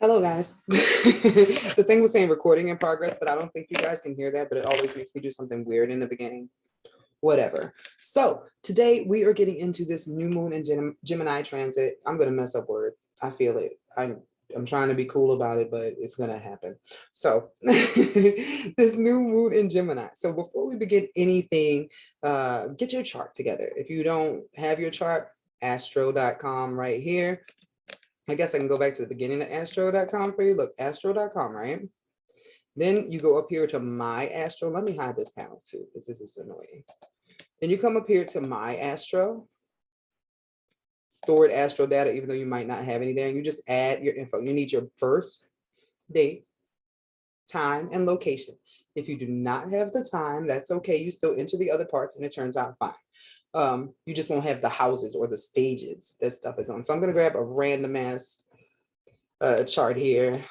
Hello, guys. The thing was saying recording in progress, but I don't think you guys can hear that, but it always makes me do something weird in the beginning. Whatever. So today we are getting into this new moon and Gemini transit. I'm going to mess up words. I feel it. I'm trying to be cool about it, but it's going to happen. So this new moon in Gemini. So before we begin anything, get your chart together. If you don't have your chart, astro.com right here. I guess I can go back to the beginning of astro.com for you. Look, astro.com, right? Then you go up here to My Astro. Let me hide this panel too, because this is annoying. Then you come up here to My Astro, stored astro data, even though you might not have any there. And you just add your info. You need your birth date, time, and location. If you do not have the time, that's okay. You still enter the other parts and it turns out fine. You just won't have the houses or the stages that stuff is on. So I'm going to grab a random ass chart here.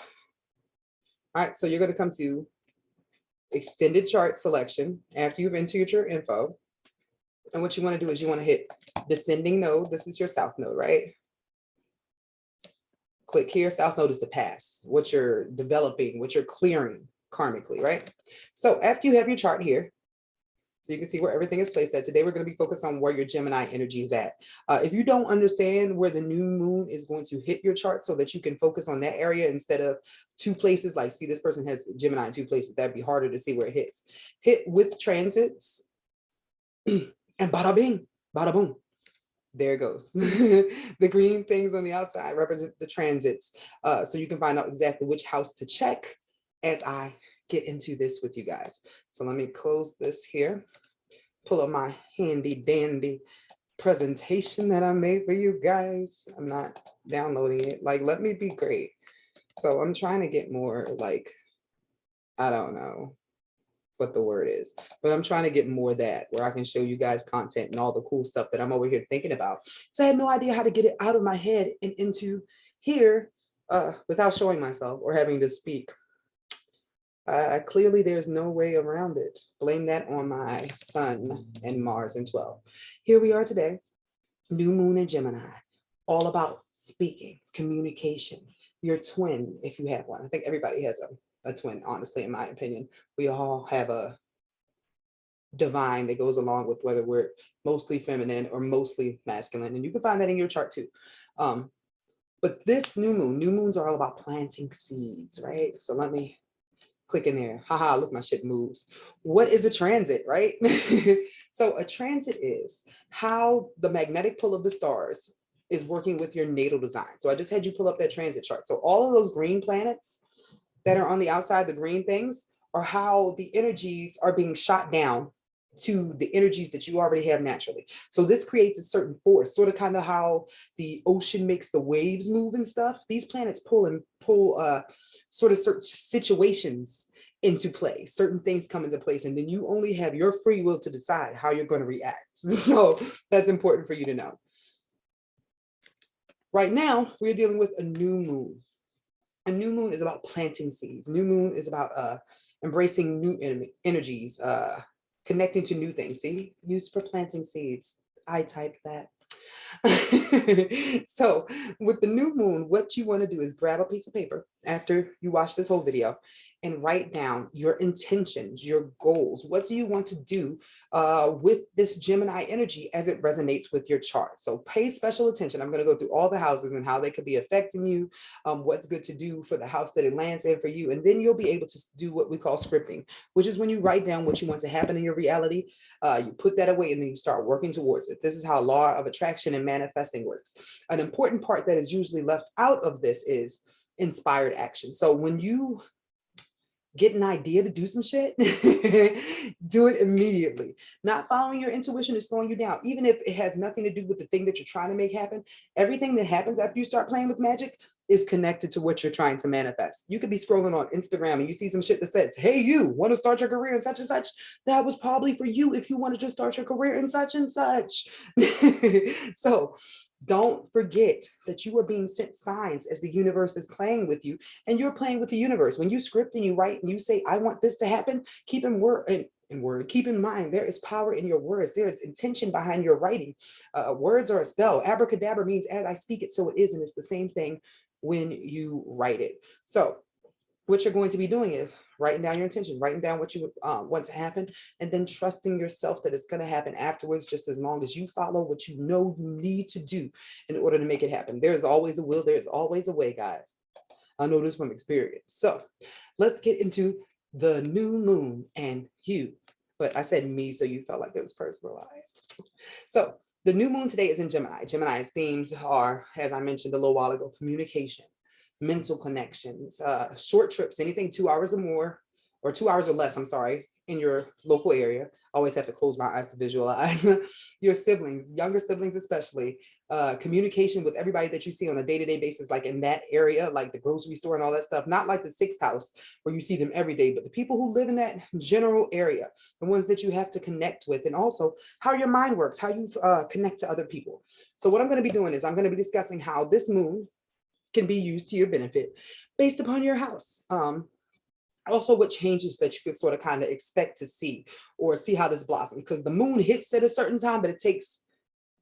All right, so you're going to come to extended chart selection after you've entered your info. And what you want to do is you want to hit descending node. This is your south node, right? Click here. South node is the past, what you're developing, what you're clearing karmically, right? So after you have your chart here, so you can see where everything is placed at. Today, we're going to be focused on where your Gemini energy is at. If you don't understand where the new moon is going to hit your chart so that you can focus on that area instead of two places, like see this person has Gemini in two places, that'd be harder to see where it hits. Hit with transits and bada bing, bada boom. There it goes. The green things on the outside represent the transits. So you can find out exactly which house to check as I get into this with you guys. So let me close this here, pull up my handy dandy presentation that I made for you guys. I'm not downloading it. Like, let me be great. So I'm trying to get more like, I don't know what the word is, but I'm trying to get more of that where I can show you guys content and all the cool stuff that I'm over here thinking about. So I had no idea how to get it out of my head and into here without showing myself or having to speak. Clearly, there's no way around it. Blame that on my sun and Mars in 12. Here we are today, new moon in Gemini, all about speaking, communication, your twin, if you have one. I think everybody has a twin, honestly, in my opinion. We all have a divine that goes along with whether we're mostly feminine or mostly masculine. And you can find that in your chart too. But this new moons are all about planting seeds, right? So let me click in there. Haha, look, my shit moves. What is a transit, right? So a transit is how the magnetic pull of the stars is working with your natal design. So I just had you pull up that transit chart. So all of those green planets that are on the outside, the green things, are how the energies are being shot down to the energies that you already have naturally. So this creates a certain force, sort of kind of how the ocean makes the waves move and stuff. These planets pull sort of certain situations into play. Certain things come into place, and then you only have your free will to decide how you're going to react. So that's important for you to know. Right now, we're dealing with a new moon. A new moon is about planting seeds. New moon is about embracing new energies, connecting to new things. See, used for planting seeds. I typed that. So with the new moon, what you want to do is grab a piece of paper after you watch this whole video and write down your intentions, your goals. What do you want to do with this Gemini energy as it resonates with your chart? So pay special attention. I'm going to go through all the houses and how they could be affecting you, what's good to do for the house that it lands in for you. And then you'll be able to do what we call scripting, which is when you write down what you want to happen in your reality. You put that away and then you start working towards it. This is how law of attraction and manifesting works. An important part that is usually left out of this is inspired action. So when you get an idea to do some shit, do it immediately. Not following your intuition is slowing you down. Even if it has nothing to do with the thing that you're trying to make happen, everything that happens after you start playing with magic is connected to what you're trying to manifest. You could be scrolling on Instagram and you see some shit that says, hey, you want to start your career in such and such? That was probably for you if you wanted to start your career in such and such. So don't forget that you are being sent signs as the universe is playing with you, and you're playing with the universe. When you script and you write and you say, I want this to happen, keep in mind, there is power in your words. There is intention behind your writing. Words are a spell. Abracadabra means as I speak it, so it is. And it's the same thing when you write it. So what you're going to be doing is writing down your intention, writing down what you want to happen, and then trusting yourself that it's going to happen afterwards, just as long as you follow what you know you need to do in order to make it happen. There's always a will, there's always a way, guys. I know this from experience. So let's get into the new moon and you. But I said me, so you felt like it was personalized. So the new moon today is in Gemini. Gemini's themes are, as I mentioned a little while ago, communication, mental connections, short trips, anything 2 hours or more, or 2 hours or less, I'm sorry, in your local area. I always have to close my eyes to visualize. Your siblings, younger siblings especially, communication with everybody that you see on a day-to-day basis, like in that area, like the grocery store and all that stuff, not like the sixth house where you see them every day, but the people who live in that general area, the ones that you have to connect with, and also how your mind works, how you connect to other people. So what I'm going to be doing is I'm going to be discussing how this moon can be used to your benefit based upon your house. Also what changes that you can sort of kind of expect to see or see how this blossoms, because the moon hits at a certain time, but it takes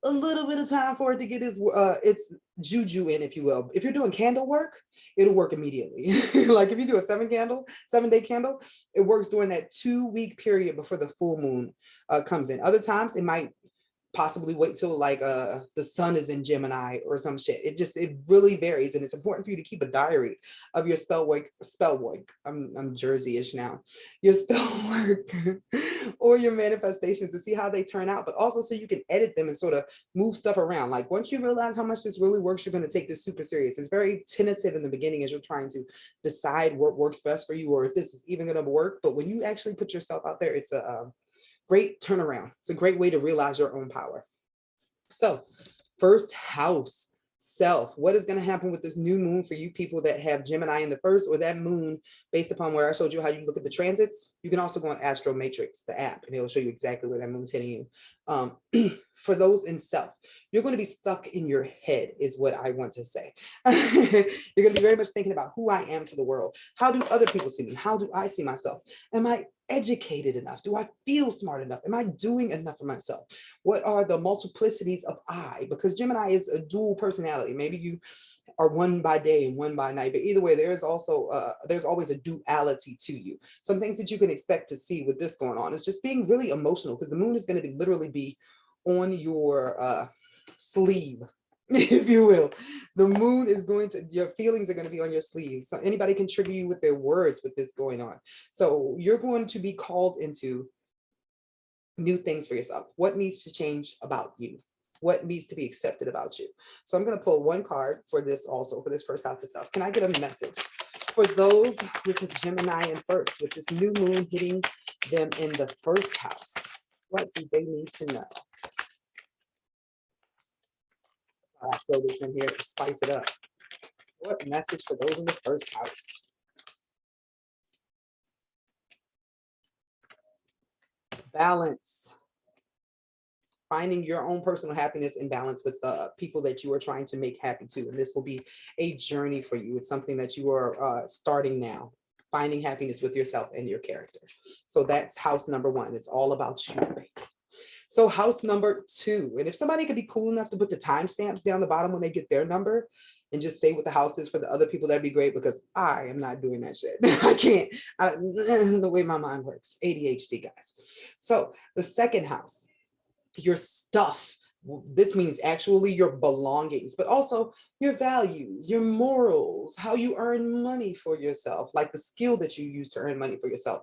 a little bit of time for it to get its juju in, if you will. If you're doing candle work, it'll work immediately. Like if you do a 7-day candle, it works during that 2-week period before the full moon comes in. Other times it might possibly wait till like the sun is in Gemini or some shit. It really varies, and it's important for you to keep a diary of your spell work. I'm Jersey-ish now. Your spell work or your manifestations, to see how they turn out, but also so you can edit them and sort of move stuff around. Like once you realize how much this really works, you're going to take this super serious. It's very tentative in the beginning as you're trying to decide what works best for you, or if this is even going to work. But when you actually put yourself out there, it's a great turnaround. It's a great way to realize your own power. So first house, self. What is going to happen with this new moon for you people that have Gemini in the first, or that moon based upon where I showed you how you look at the transits? You can also go on Astro Matrix, the app, and it'll show you exactly where that moon's hitting you. For those in self, you're going to be stuck in your head is what I want to say. You're going to be very much thinking about who I am to the world. How do other people see me? How do I see myself? Am I educated enough? Do I feel smart enough? Am I doing enough for myself? What are the multiplicities of I? Because Gemini is a dual personality. Maybe you are one by day and one by night, but either way, there's always a duality to you. Some things that you can expect to see with this going on is just being really emotional, because the moon is going to literally be on your sleeve, if you will. The moon is your feelings are going to be on your sleeve. So anybody can trigger you with their words with this going on. So you're going to be called into new things for yourself. What needs to change about you? What needs to be accepted about you? So I'm going to pull one card for this also, for this first house to self. Can I get a message for those with the Gemini in first, with this new moon hitting them in the first house? What do they need to know? I'll throw this in here to spice it up. What message for those in the first house? Balance. Finding your own personal happiness in balance with the people that you are trying to make happy too. And this will be a journey for you. It's something that you are starting now. Finding happiness with yourself and your character. So that's house number one. It's all about you, baby. So house number two, and if somebody could be cool enough to put the timestamps down the bottom when they get their number and just say what the house is for the other people, that'd be great, because I am not doing that shit. I can't, the way my mind works, ADHD, guys. So the second house, your stuff. This means actually your belongings, but also your values, your morals, how you earn money for yourself, like the skill that you use to earn money for yourself.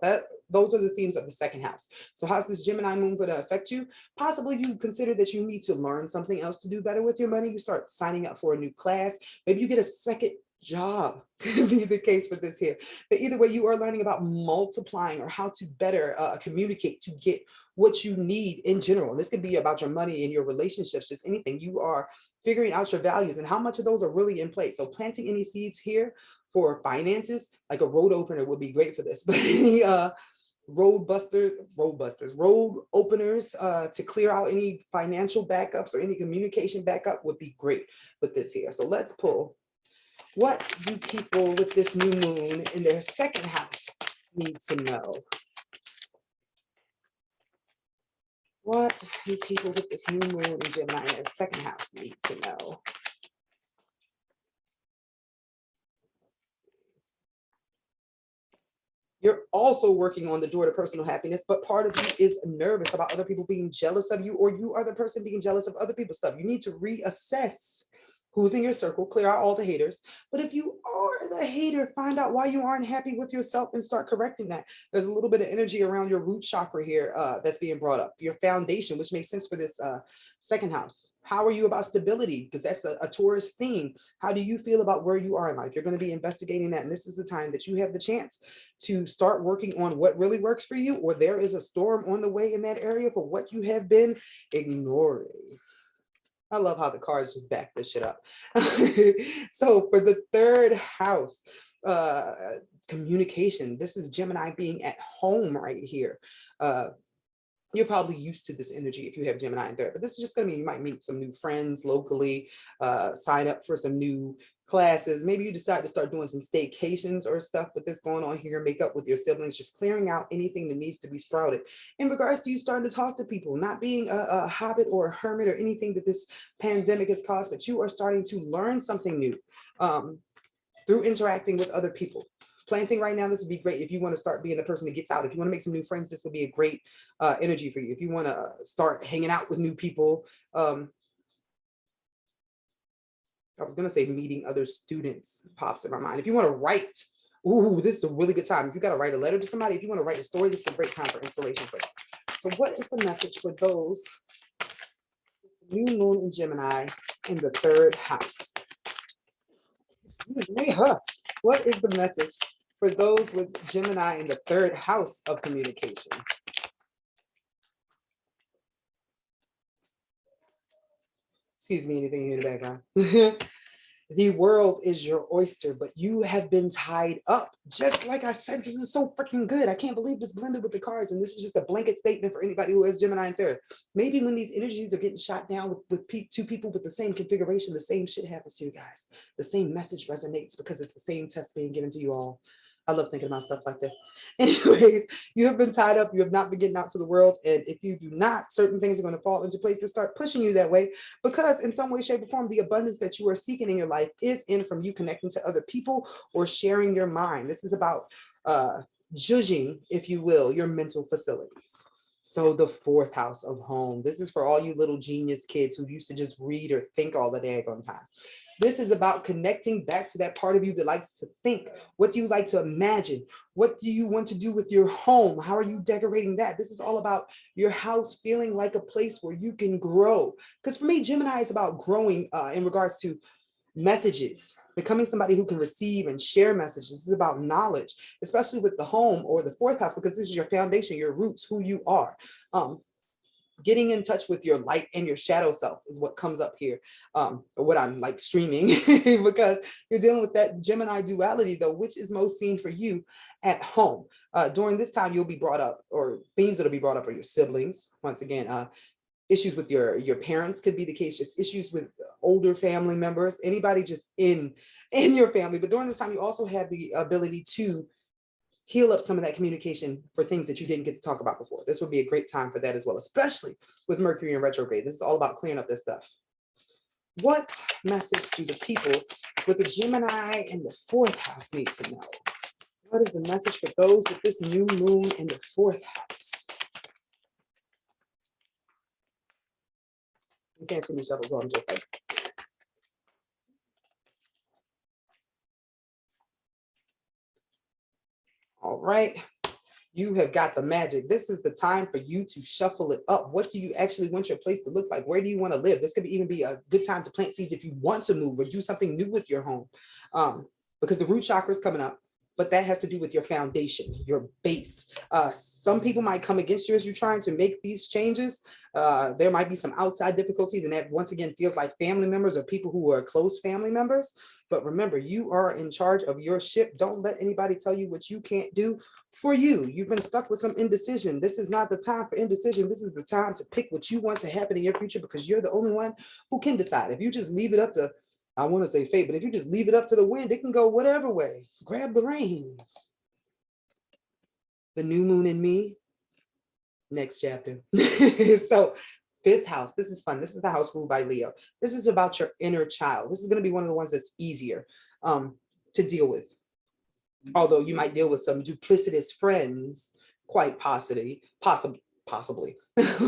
Those are the themes of the second house. So how's this Gemini moon going to affect you? Possibly you consider that you need to learn something else to do better with your money. You start signing up for a new class. Maybe you get a second job, could be the case with this here. But either way, you are learning about multiplying or how to better communicate to get what you need in general. And this could be about your money and your relationships, just anything. You are figuring out your values and how much of those are really in place. So planting any seeds here for finances, like a road opener would be great for this. But any road openers to clear out any financial backups or any communication backup would be great with this here. So let's pull. What do people with this new moon in their second house need to know? What do people with this new moon in Gemini in their second house need to know? You're also working on the door to personal happiness, but part of you is nervous about other people being jealous of you, or you are the person being jealous of other people's stuff. You need to reassess who's in your circle, clear out all the haters. But if you are the hater, find out why you aren't happy with yourself and start correcting that. There's a little bit of energy around your root chakra here that's being brought up, your foundation, which makes sense for this second house. How are you about stability? Because that's a Taurus theme. How do you feel about where you are in life? You're going to be investigating that. And this is the time that you have the chance to start working on what really works for you, or there is a storm on the way in that area for what you have been ignoring. I love how the cards just back this shit up. So for the third house, communication, this is Gemini being at home right here. You're probably used to this energy if you have Gemini in third, but this is just going to mean you might meet some new friends locally, sign up for some new classes. Maybe you decide to start doing some staycations or stuff with this going on here, make up with your siblings, just clearing out anything that needs to be sprouted in regards to you starting to talk to people, not being a hobbit or a hermit or anything that this pandemic has caused, but you are starting to learn something new through interacting with other people. Planting right now, this would be great if you want to start being the person that gets out. If you want to make some new friends, this would be a great energy for you. If you want to start hanging out with new people, I was going to say meeting other students pops in my mind. If you want to write, ooh, this is a really good time. If you got to write a letter to somebody, if you want to write a story, this is a great time for inspiration for you. So what is the message for those new moon in Gemini in the third house? Excuse me, huh? What is the message for those with Gemini in the third house of communication? Excuse me, anything in the background? The world is your oyster, but you have been tied up. Just like I said, this is so freaking good. I can't believe this blended with the cards. And this is just a blanket statement for anybody who has Gemini in third. Maybe when these energies are getting shot down with two people with the same configuration, the same shit happens to you guys. The same message resonates because it's the same test being given to you all. I love thinking about stuff like this. Anyways, you have been tied up. You have not been getting out to the world. And if you do not, certain things are going to fall into place to start pushing you that way, because in some way, shape, or form, the abundance that you are seeking in your life is in from you connecting to other people or sharing your mind. This is about judging, if you will, your mental facilities. So the fourth house of home. This is for all you little genius kids who used to just read or think all the daggone time. This is about connecting back to that part of you that likes to think. What do you like to imagine? What do you want to do with your home? How are you decorating that? This is all about your house feeling like a place where you can grow. Because for me, Gemini is about growing in regards to messages, becoming somebody who can receive and share messages. This is about knowledge, especially with the home or the fourth house, because this is your foundation, your roots, who you are. Getting in touch with your light and your shadow self is what comes up here, what I'm like streaming, because you're dealing with that Gemini duality though, which is most seen for you at home. During this time, you'll be brought up, or themes that'll be brought up are your siblings. Once again, issues with your parents could be the case, just issues with older family members, anybody just in your family. But during this time, you also have the ability to heal up some of that communication for things that you didn't get to talk about before. This would be a great time for that as well, especially with Mercury in retrograde. This is all about clearing up this stuff. What message do the people with the Gemini in the fourth house need to know? What is the message for those with this new moon in the fourth house? You can't see me shuffle, so I'm just like, all right. You have got the magic. This is the time for you to shuffle it up. What do you actually want your place to look like? Where do you want to live? This could even be a good time to plant seeds if you want to move or do something new with your home, because the root chakra is coming up. But that has to do with your foundation, your base. Some people might come against you as you're trying to make these changes. There might be some outside difficulties, and that once again feels like family members or people who are close family members. But remember, you are in charge of your ship. Don't let anybody tell you what you can't do for you. You've been stuck with some indecision. This is not the time for indecision. This is the time to pick what you want to happen in your future, because you're the only one who can decide. If you just leave it up to, I want to say fate, but if you just leave it up to the wind, it can go whatever way. Grab the reins. The new moon in me, next chapter. So fifth house, this is fun. This is the house ruled by Leo. This is about your inner child. This is going to be one of the ones that's easier to deal with. Although you might deal with some duplicitous friends, quite possibly,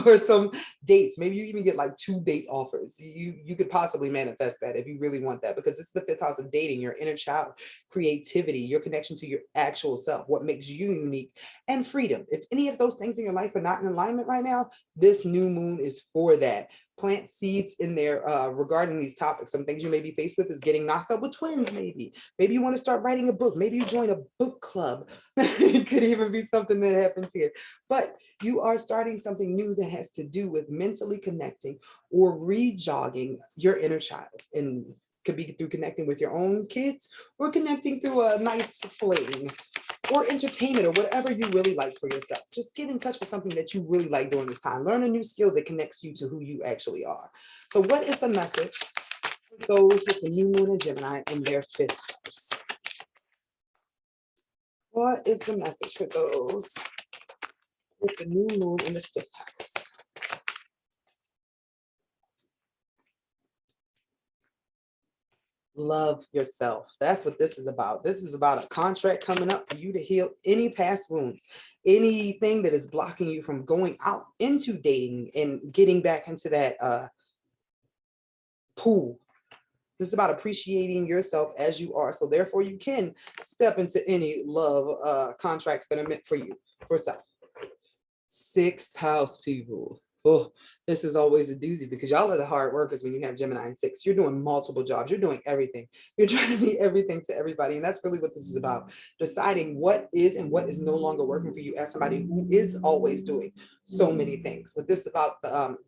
or some dates. Maybe you even get like 2 date offers. You could possibly manifest that if you really want that, because this is the 5th house of dating, your inner child, creativity, your connection to your actual self, what makes you unique, and freedom. If any of those things in your life are not in alignment right now, this new moon is for that. Plant seeds in there regarding these topics. Some things you may be faced with is getting knocked up with twins, maybe. Maybe you want to start writing a book. Maybe you join a book club. It could even be something that happens here. But you are starting something new that has to do with mentally connecting or rejogging your inner child. And could be through connecting with your own kids or connecting through a nice fling or entertainment or whatever you really like for yourself. Just get in touch with something that you really like during this time. Learn a new skill that connects you to who you actually are. So what is the message for those with the new moon in Gemini in their 5th house? What is the message for those with the new moon in the 5th house? Love yourself. That's what this is about. This is about a contract coming up for you to heal any past wounds, anything that is blocking you from going out into dating and getting back into that pool. This is about appreciating yourself as you are. So therefore you can step into any love contracts that are meant for you, for self. 6th house people. Oh, this is always a doozy because y'all are the hard workers when you have Gemini and 6. You're doing multiple jobs. You're doing everything. You're trying to be everything to everybody. And that's really what this is about. Deciding what is and what is no longer working for you as somebody who is always doing so many things. But this is about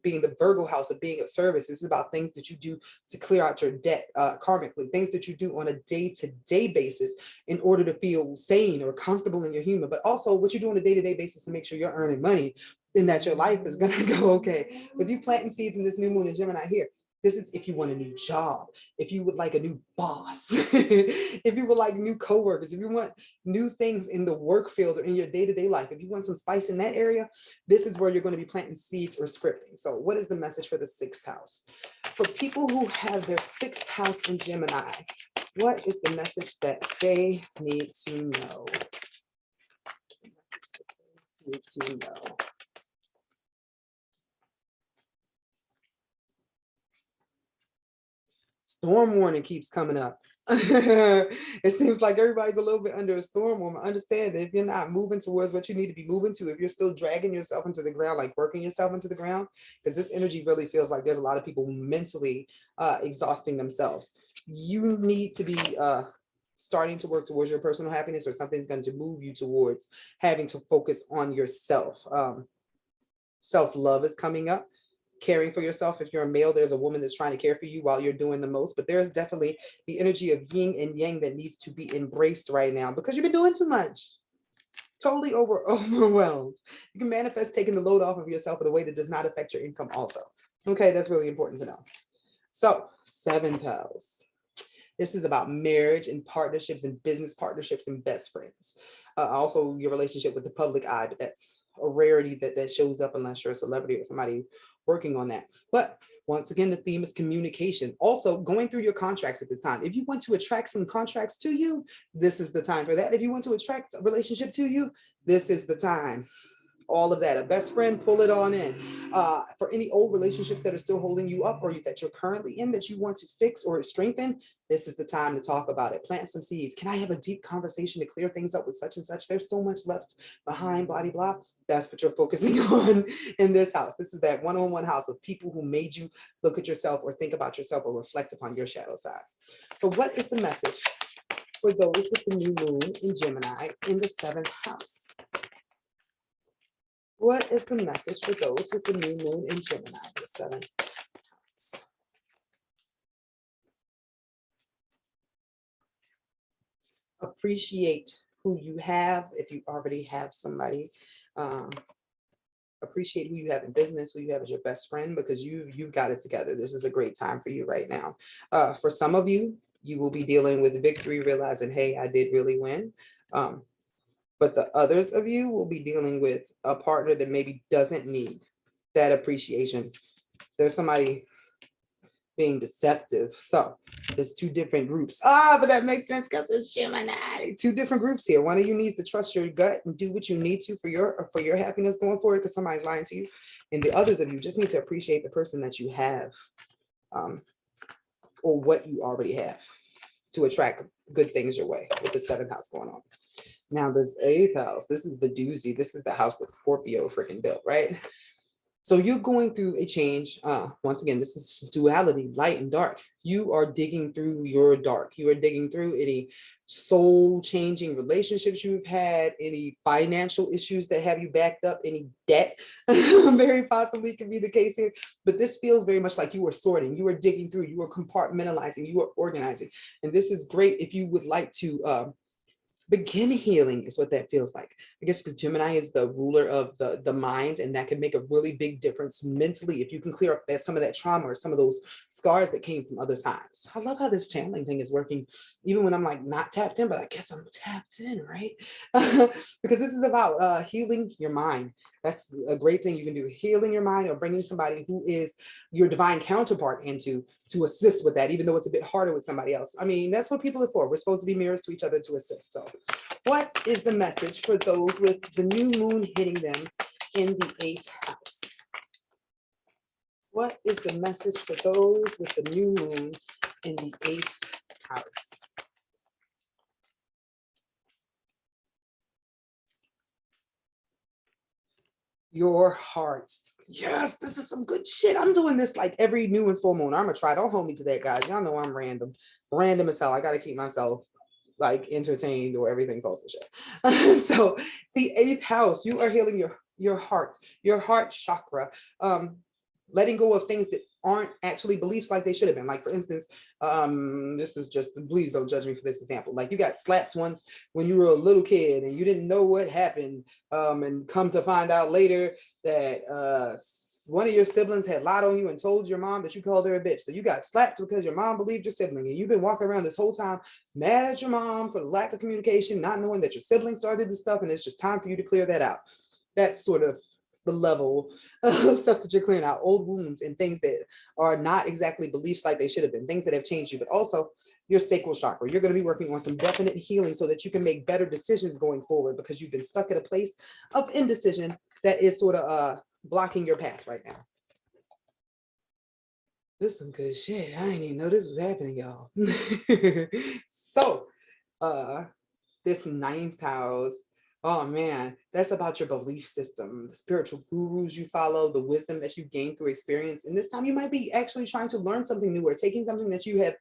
being the Virgo house of being of service. This is about things that you do to clear out your debt karmically, things that you do on a day-to-day basis in order to feel sane or comfortable in your humor, but also what you do on a day-to-day basis to make sure you're earning money and that your life is going to go okay. With you planting seeds in this new moon in Gemini here, this is if you want a new job, if you would like a new boss, if you would like new coworkers, if you want new things in the work field or in your day-to-day life, if you want some spice in that area, this is where you're going to be planting seeds or scripting. So what is the message for the 6th house? For people who have their 6th house in Gemini, what is the message that they need to know? Need to know. Storm warning keeps coming up. It seems like everybody's a little bit under a storm warning. Understand that if you're not moving towards what you need to be moving to, if you're still dragging yourself into the ground, like working yourself into the ground, because this energy really feels like there's a lot of people mentally exhausting themselves. You need to be starting to work towards your personal happiness, or something's going to move you towards having to focus on yourself. Self-love is coming up. Caring for yourself. If you're a male, there's a woman that's trying to care for you while you're doing the most, but there's definitely the energy of yin and yang that needs to be embraced right now because you've been doing too much. Totally overwhelmed. You can manifest taking the load off of yourself in a way that does not affect your income also. Okay, that's really important to know. So 7th house. This is about marriage and partnerships and business partnerships and best friends. Also your relationship with the public eye, but that's a rarity that shows up unless you're a celebrity or somebody working on that. But once again, the theme is communication. Also going through your contracts at this time. If you want to attract some contracts to you, this is the time for that. If you want to attract a relationship to you, this is the time. All of that, a best friend, pull it on in. For any old relationships that are still holding you up or that you're currently in that you want to fix or strengthen, this is the time to talk about it. Plant some seeds. Can I have a deep conversation to clear things up with such and such? There's so much left behind, blah, blah, blah. That's what you're focusing on in this house. This is that one-on-one house of people who made you look at yourself or think about yourself or reflect upon your shadow side. So what is the message for those with the new moon in Gemini in the 7th house? What is the message for those with the new moon in Gemini, the 7th house? Appreciate who you have if you already have somebody. Appreciate who you have in business, who you have as your best friend, because you've got it together. This is a great time for you right now. For some of you, you will be dealing with victory, realizing, hey, I did really win. But the others of you will be dealing with a partner that maybe doesn't need that appreciation. There's somebody being deceptive. So there's two different groups. But that makes sense because it's Gemini. Two different groups here. One of you needs to trust your gut and do what you need to for your happiness going forward because somebody's lying to you. And the others of you just need to appreciate the person that you have, or what you already have, to attract good things your way with the 7th house going on. Now this 8th house, this is the doozy. This is the house that Scorpio freaking built, right? So you're going through a change. Once again, this is duality, light and dark. You are digging through your dark. You are digging through any soul-changing relationships you've had, any financial issues that have you backed up, any debt, very possibly could be the case here. But this feels very much like you are sorting, you are digging through, you are compartmentalizing, you are organizing. And this is great if you would like to begin healing is what that feels like. I guess because Gemini is the ruler of the mind, and that can make a really big difference mentally if you can clear up some of that trauma or some of those scars that came from other times. I love how this channeling thing is working, even when I'm like not tapped in, but I guess I'm tapped in, right? Because this is about healing your mind. That's a great thing you can do, healing your mind or bringing somebody who is your divine counterpart into to assist with that, even though it's a bit harder with somebody else. I mean, that's what people are for. We're supposed to be mirrors to each other to assist. So what is the message for those with the new moon hitting them in the 8th house? What is the message for those with the new moon in the 8th house? Your heart. Yes, this is some good shit. I'm doing this like every new and full moon. I'm gonna try. Don't hold me to that, guys. Y'all know I'm random as hell. I gotta keep myself like entertained or everything falls to shit. So the 8th house, you are healing your heart chakra, letting go of things that aren't actually beliefs like they should have been. Like for instance, this is just, please don't judge me for this example. Like you got slapped once when you were a little kid and you didn't know what happened, and come to find out later that one of your siblings had lied on you and told your mom that you called her a bitch. So you got slapped because your mom believed your sibling, and you've been walking around this whole time mad at your mom for the lack of communication, not knowing that your sibling started this stuff, and it's just time for you to clear that out. That's sort of the level of stuff that you're clearing out, old wounds and things that are not exactly beliefs like they should have been, things that have changed you, but also your sacral chakra. You're going to be working on some definite healing so that you can make better decisions going forward, because you've been stuck at a place of indecision that is sort of blocking your path right now. This is some good shit. I didn't even know this was happening, y'all. So this 9th house, oh man, that's about your belief system, the spiritual gurus you follow, the wisdom that you gain through experience. And this time you might be actually trying to learn something new, or taking something that you have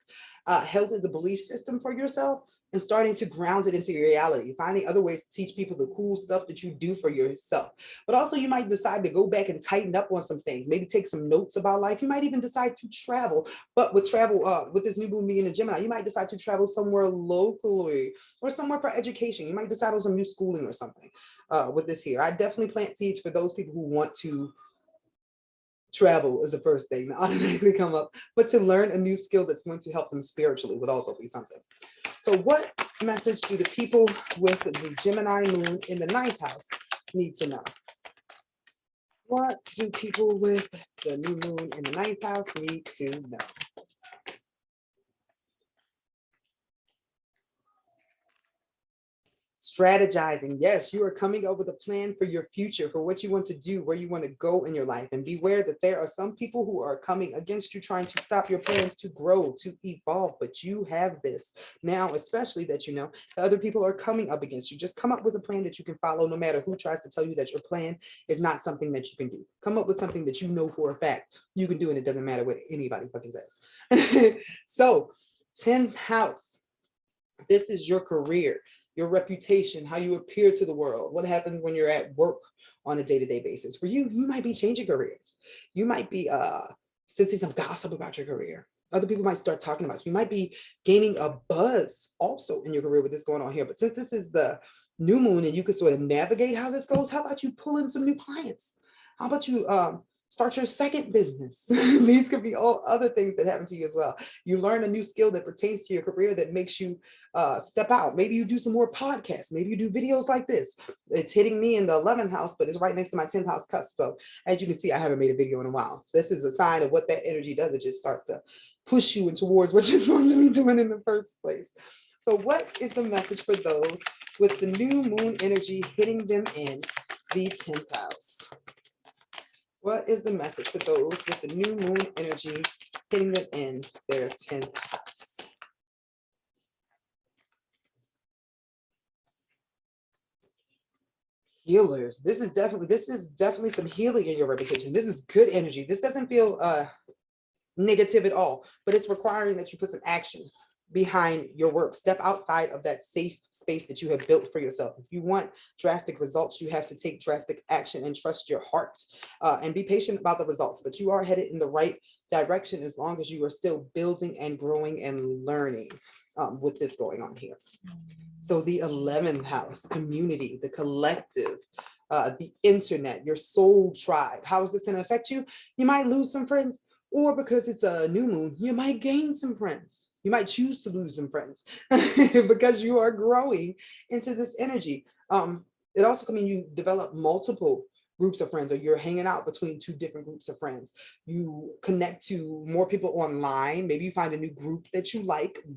held as a belief system for yourself and starting to ground it into your reality, finding other ways to teach people the cool stuff that you do for yourself. But also you might decide to go back and tighten up on some things, maybe take some notes about life. You might even decide to travel, but with travel, with this new moon being in Gemini, you might decide to travel somewhere locally or somewhere for education. You might decide on some new schooling or something with this here. I definitely plant seeds for those people who want to travel is the first thing that automatically come up, but to learn a new skill that's going to help them spiritually would also be something. So what message do the people with the Gemini moon in the 9th house need to know? What do people with the new moon in the 9th house need to know? Strategizing. Yes, you are coming up with a plan for your future, for what you want to do, where you want to go in your life. And beware that there are some people who are coming against you, trying to stop your plans to grow, to evolve. But you have this now, especially that you know that other people are coming up against you. Just come up with a plan that you can follow, no matter who tries to tell you that your plan is not something that you can do. Come up with something that you know for a fact you can do, and it doesn't matter what anybody fucking says. So 10th house, this is your career, your reputation, how you appear to the world, what happens when you're at work on a day-to-day basis. For you, you might be changing careers. You might be sensing some gossip about your career. Other people might start talking about you. You might be gaining a buzz also in your career with this going on here. But since this is the new moon and you can sort of navigate how this goes, how about you pull in some new clients? How about you Start your second business. These could be all other things that happen to you as well. You learn a new skill that pertains to your career that makes you step out. Maybe you do some more podcasts. Maybe you do videos like this. It's hitting me in the 11th house, but it's right next to my 10th house cusp. So as you can see, I haven't made a video in a while. This is a sign of what that energy does. It just starts to push you towards what you're supposed to be doing in the first place. So what is the message for those with the new moon energy hitting them in the 10th house? What is the message for those with the new moon energy hitting them in their 10th house? Healers. This is definitely some healing in your reputation. This is good energy. This doesn't feel negative at all, but it's requiring that you put some action behind your work. Step outside of that safe space that you have built for yourself. If you want drastic results, you have to take drastic action and trust your heart and be patient about the results. But you are headed in the right direction as long as you are still building and growing and learning with this going on here. So the 11th house, community, the collective, the internet, your soul tribe. How is this going to affect you? You might lose some friends, or because it's a new moon, you might gain some friends. You might choose to lose some friends because you are growing into this energy. It also can mean you develop multiple groups of friends, or you're hanging out between two different groups of friends. You connect to more people online. Maybe you find a new group that you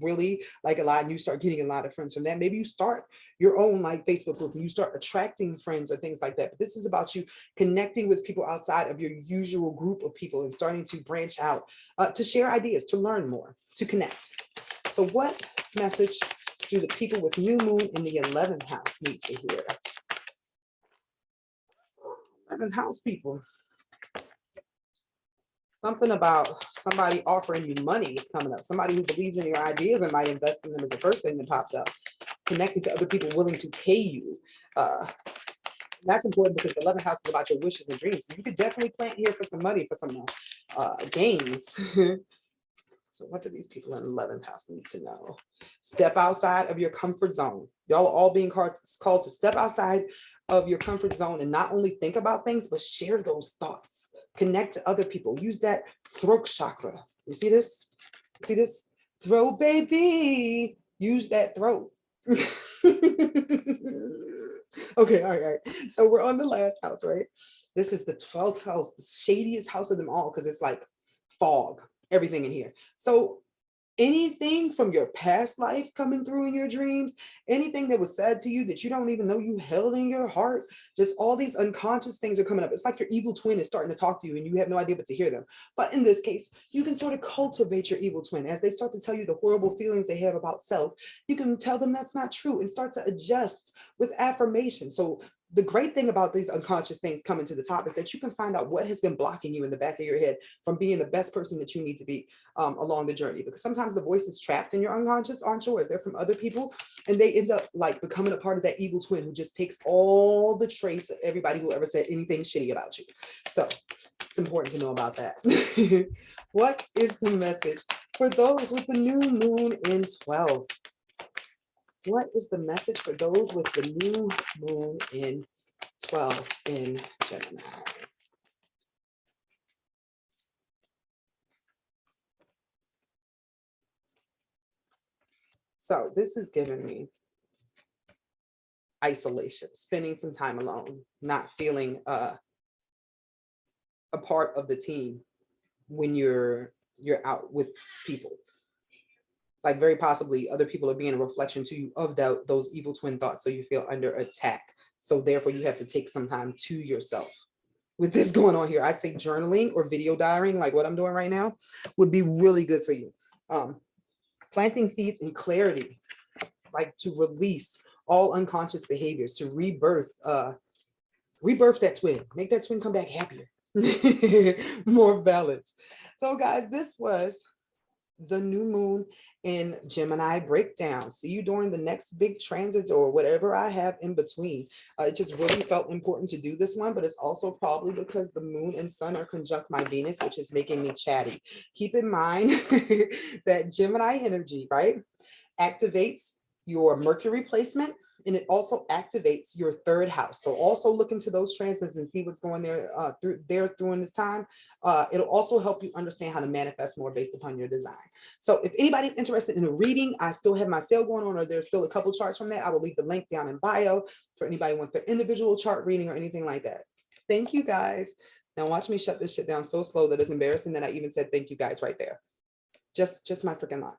really like a lot, and you start getting a lot of friends from that. Maybe you start your own like Facebook group and you start attracting friends or things like that. But this is about you connecting with people outside of your usual group of people and starting to branch out to share ideas, to learn more, to connect. So what message do the people with new moon in the 11th house need to hear? 11th house people. Something about somebody offering you money is coming up. Somebody who believes in your ideas and might invest in them is the first thing that pops up. Connecting to other people willing to pay you. That's important because the 11th house is about your wishes and dreams. So you could definitely plant here for some money, for some gains. So what do these people in the 11th house need to know? Step outside of your comfort zone. Y'all are all being called to step outside of your comfort zone and not only think about things, but share those thoughts. Connect to other people. Use that throat chakra. You see this? See this? Throat, baby. Use that throat. Okay, all right. So we're on the last house, right? This is the 12th house, the shadiest house of them all, because it's like fog, everything in here. So anything from your past life coming through in your dreams, anything that was said to you that you don't even know you held in your heart, just all these unconscious things are coming up. It's like your evil twin is starting to talk to you and you have no idea but to hear them. But in this case, you can sort of cultivate your evil twin. As they start to tell you the horrible feelings they have about self, you can tell them that's not true and start to adjust with affirmation. So the great thing about these unconscious things coming to the top is that you can find out what has been blocking you in the back of your head from being the best person that you need to be along the journey. Because sometimes the voices trapped in your unconscious aren't yours. They're from other people, and they end up like becoming a part of that evil twin who just takes all the traits of everybody who ever said anything shitty about you. So it's important to know about that. What is the message for those with the new moon in 12? What is the message for those with the new moon in 12 in Gemini? So this is giving me isolation, spending some time alone, not feeling a part of the team when you're out with people. Like very possibly other people are being a reflection to you of those evil twin thoughts. So you feel under attack. So therefore you have to take some time to yourself. With this going on here, I'd say journaling or video diarying, like what I'm doing right now, would be really good for you. Planting seeds in clarity, like to release all unconscious behaviors, to rebirth that twin, make that twin come back happier, more balanced. So guys, this was the new moon in Gemini breakdown. See you during the next big transits or whatever I have in between. It just really felt important to do this one, but it's also probably because the moon and sun are conjunct my Venus, which is making me chatty. Keep in mind that Gemini energy, right, activates your Mercury placement and it also activates your third house. So also look into those transits and see what's going there during this time. It'll also help you understand how to manifest more based upon your design. So if anybody's interested in a reading, I still have my sale going on, or there's still a couple charts from that. I will leave the link down in bio for anybody who wants their individual chart reading or anything like that. Thank you guys. Now watch me shut this shit down so slow that it's embarrassing that I even said thank you guys right there. Just my freaking luck.